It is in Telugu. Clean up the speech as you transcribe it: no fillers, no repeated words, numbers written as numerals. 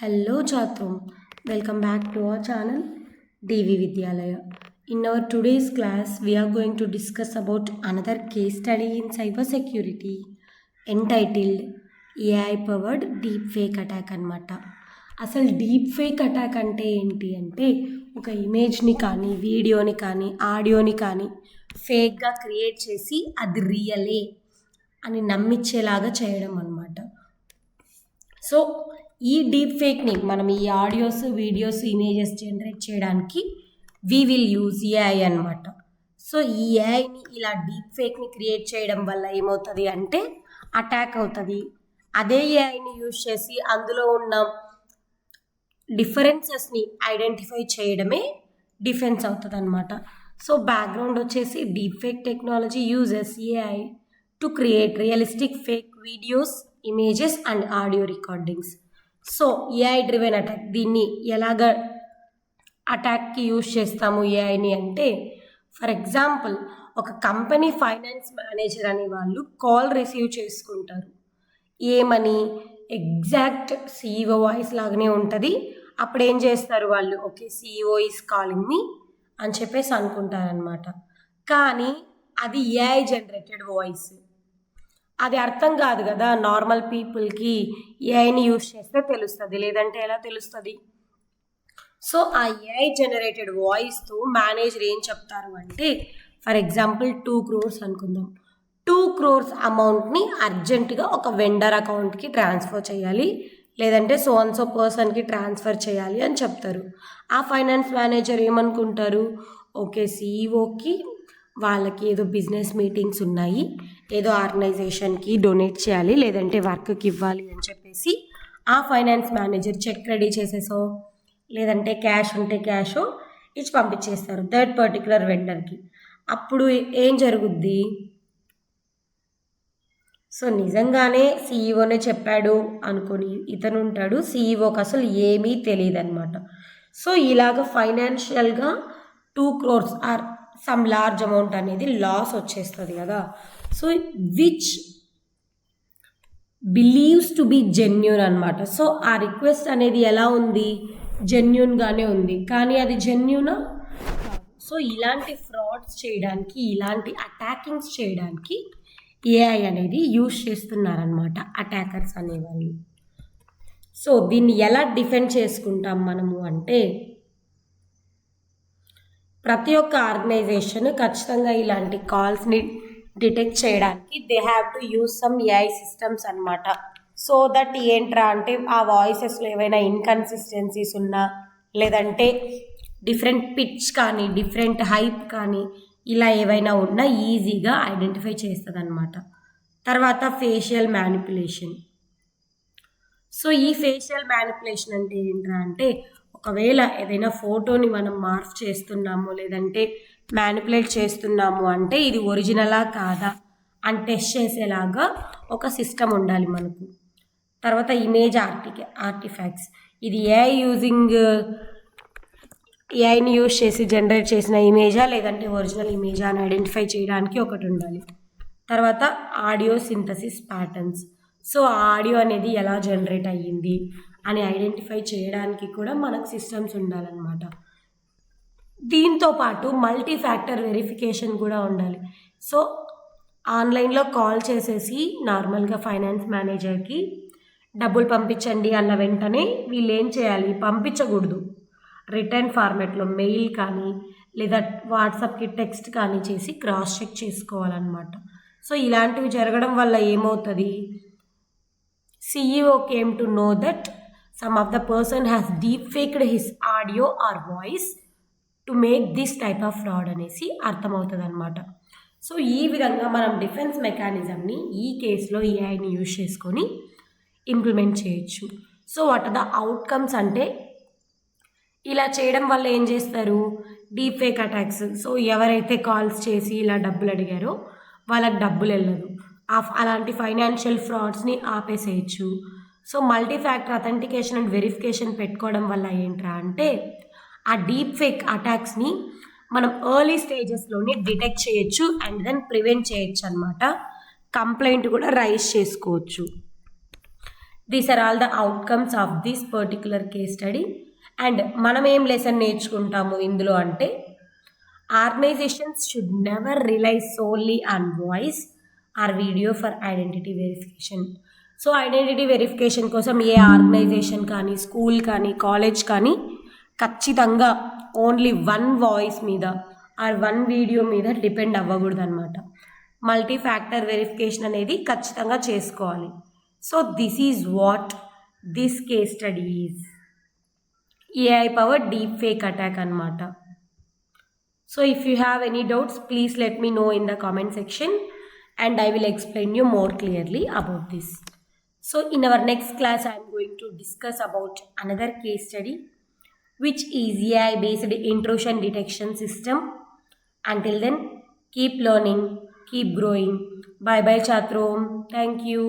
Hello Chatum, welcome back to our channel DV Vidyalaya. In our today's class, we are going to discuss about another case study in cybersecurity entitled AI powered deepfake attack అనమాట. అసలు డీప్ ఫేక్ అటాక్ అంటే ఏంటి అంటే ఒక ఇమేజ్ని కానీ వీడియోని కానీ ఆడియోని కానీ ఫేక్గా క్రియేట్ చేసి అది రియలే అని నమ్మించేలాగా చేయడం అనమాట. సో ఈ డీప్ ఫేక్ని మనం ఈ ఆడియోస్ వీడియోస్ ఇమేజెస్ జనరేట్ చేయడానికి వీ విల్ యూజ్ ఏఐ అనమాట. సో ఈ ఏఐని ఇలా డీప్ ఫేక్ని క్రియేట్ చేయడం వల్ల ఏమవుతుంది అంటే అటాక్ అవుతుంది. అదే ఏఐని యూజ్ చేసి అందులో ఉన్న డిఫరెన్సెస్ని ఐడెంటిఫై చేయడమే డిఫెన్స్ అవుతుంది అనమాట. సో బ్యాక్గ్రౌండ్ వచ్చేసి deep fake technology uses AI to create realistic fake videos, images and audio recordings. So AI driven attack, దీన్ని ఎలాగ అటాక్కి యూజ్ చేస్తాము ఏఐని అంటే, ఫర్ ఎగ్జాంపుల్ ఒక కంపెనీ ఫైనాన్స్ మేనేజర్ అనే వాళ్ళు కాల్ రిసీవ్ చేసుకుంటారు. ఏమని ఎగ్జాక్ట్ సిఇఓ వాయిస్ లాగానే ఉంటుంది. అప్పుడు ఏం చేస్తారు వాళ్ళు, ఓకే సిఇఓ ఈస్ కాలింగ్ మీ అని చెప్పేసి అనుకుంటారనమాట. కానీ అది ఏఐ జనరేటెడ్ వాయిస్, అది అర్థం కాదు కదా నార్మల్ పీపుల్కి. ఏఐని యూజ్ చేస్తే తెలుస్తుంది, లేదంటే ఎలా తెలుస్తుంది? సో ఆ ఏఐ జనరేటెడ్ వాయిస్తో మేనేజర్ ఏం చెప్తారు అంటే, ఫర్ ఎగ్జాంపుల్ 2 crores అనుకుందాం. 2 crores అమౌంట్ని అర్జెంటుగా ఒక వెండర్ అకౌంట్కి ట్రాన్స్ఫర్ చేయాలి, లేదంటే సో అండ్ సో పర్సన్కి ట్రాన్స్ఫర్ చేయాలి అని చెప్తారు. ఆ ఫైనాన్స్ మేనేజర్ ఏమనుకుంటారు, ఓకే సిఇఓకి వాళ్ళకి ఏదో బిజినెస్ మీటింగ్స్ ఉన్నాయి, ఏదో ఆర్గనైజేషన్కి డొనేట్ చేయాలి, లేదంటే వర్క్కి ఇవ్వాలి అని చెప్పేసి ఆ ఫైనాన్స్ మేనేజర్ చెక్ రెడీ చేసేసో లేదంటే క్యాష్ ఉంటే క్యాషో ఇచ్చి పంపించేస్తారు దట్ పర్టికులర్ వెండర్కి. అప్పుడు ఏం జరుగుద్ది? సో నిజంగానే సిఇఓనే చెప్పాడు అనుకొని ఇతను ఉంటాడు, సిఇఓకి అసలు ఏమీ తెలియదు అనమాట. సో ఇలాగ ఫైనాన్షియల్గా 2 crores or some large amount అనేది లాస్ వచ్చేస్తుంది కదా. So which believes to be genuine అనమాట. సో ఆ రిక్వెస్ట్ అనేది ఎలా ఉంది, జెన్యూన్గానే ఉంది, కానీ అది జెన్యూనా? సో ఇలాంటి ఫ్రాడ్స్ చేయడానికి, ఇలాంటి అటాకింగ్స్ చేయడానికి ఏఐ అనేది యూజ్ చేస్తున్నారనమాట అటాకర్స్ అనేవాళ్ళు. సో దీన్ని ఎలా డిఫెండ్ చేసుకుంటాం మనము అంటే, ప్రతి ఒక్క ఆర్గనైజేషన్ ఖచ్చితంగా ఇలాంటి కాల్స్ని డిటెక్ట్ చేయడానికి they have to use some AI systems అనమాట. సో దట్ ఏంట్రా అంటే ఆ వాయిసెస్లో ఏవైనా ఇన్కన్సిస్టెన్సీస్ ఉన్నా, లేదంటే డిఫరెంట్ పిచ్ కానీ డిఫరెంట్ హైప్ కానీ ఇలా ఏవైనా ఉన్నా ఈజీగా ఐడెంటిఫై చేస్తుంది అనమాట. తర్వాత ఫేషియల్ మ్యానిపులేషన్. సో ఈ ఫేషియల్ మ్యానిపులేషన్ అంటే ఏంట్రా అంటే, ఒకవేళ ఏదైనా ఫోటోని మనం మార్ఫ్ చేస్తున్నాము, లేదంటే మ్యానిపులేట్ చేస్తున్నాము అంటే ఇది ఒరిజినలా కాదా అని టెస్ట్ చేసేలాగా ఒక సిస్టమ్ ఉండాలి మనకు. తర్వాత ఇమేజ్ ఆర్టిఫాక్ట్స్, ఇది ఏఐని యూజ్ చేసి జనరేట్ చేసిన ఇమేజా లేదంటే ఒరిజినల్ ఇమేజా అని ఐడెంటిఫై చేయడానికి ఒకటి ఉండాలి. తర్వాత audio synthesis patterns. So audio అనేది ఎలా జనరేట్ అయ్యింది అని ఐడెంటిఫై చేయడానికి కూడా మనకు సిస్టమ్స్ ఉండాలన్నమాట. దీంతో పాటు మల్టీ ఫ్యాక్టర్ వెరిఫికేషన్ కూడా ఉండాలి. సో ఆన్లైన్లో కాల్ చేసేసి నార్మల్గా ఫైనాన్స్ మేనేజర్కి డబ్బులు పంపించండి అన్న వెంటనే వీళ్ళు ఏం చేయాలి, పంపించకూడదు. రిటర్న్ ఫార్మాట్లో మెయిల్ కానీ లేదా వాట్సాప్కి టెక్స్ట్ కానీ చేసి క్రాస్ చెక్ చేసుకోవాలన్నమాట. సో ఇలాంటివి జరగడం వల్ల ఏమవుతుంది, CEO came to know that some of the person has deepfaked his audio or voice to make this type of fraud అనేసి అర్థమవుతుంది అనమాట. సో ఈ విధంగా మనం డిఫెన్స్ మెకానిజంని ఈ కేసులో ఏఐని యూజ్ చేసుకొని ఇంప్లిమెంట్ చేయొచ్చు. So what are the outcomes అంటే, ఇలా చేయడం వల్ల ఏం చేస్తారు, డీప్ ఫేక్ అటాక్స్. సో ఎవరైతే కాల్స్ చేసి ఇలా డబ్బులు అడిగారో వాళ్ళకి డబ్బులు వెళ్ళదు. అలాంటి ఫైనాన్షియల్ ఫ్రాడ్స్ని ఆపేసేయచ్చు. So multi factor authentication and verification పెట్టుకోవడం వల్ల ఏంట్రా అంటే, ఆ డీప్ ఫేక్ అటాక్స్ని మనం ఎర్లీ స్టేజెస్లోనే డిటెక్ట్ చేయొచ్చు అండ్ దెన్ ప్రివెంట్ చేయొచ్చు అనమాట. కంప్లైంట్ కూడా రైజ్ చేసుకోవచ్చు. These are all the outcomes of this particular case study. And మనం ఏం లెసన్ నేర్చుకుంటాము ఇందులో అంటే, organizations should never rely solely on voice or video for identity verification. So identity verification కోసం ఏ ఆర్గనైజేషన్ కానీ, స్కూల్ కానీ, కాలేజ్ కానీ ఖచ్చితంగా ఓన్లీ వన్ వాయిస్ మీద ఆర్ వన్ వీడియో మీద డిపెండ్ అవ్వకూడదు అనమాట. మల్టీ ఫ్యాక్టర్ వెరిఫికేషన్ అనేది ఖచ్చితంగా చేసుకోవాలి. So this is what this case study is. AI power deep fake attack అనమాట. So if you have any doubts, please let me know in the comment section and I will explain you more clearly about this. So in our next class, I am going to discuss about another case study, which is AI based intrusion detection system. Until then, keep learning, keep growing. Bye bye Chatrom. Thank you.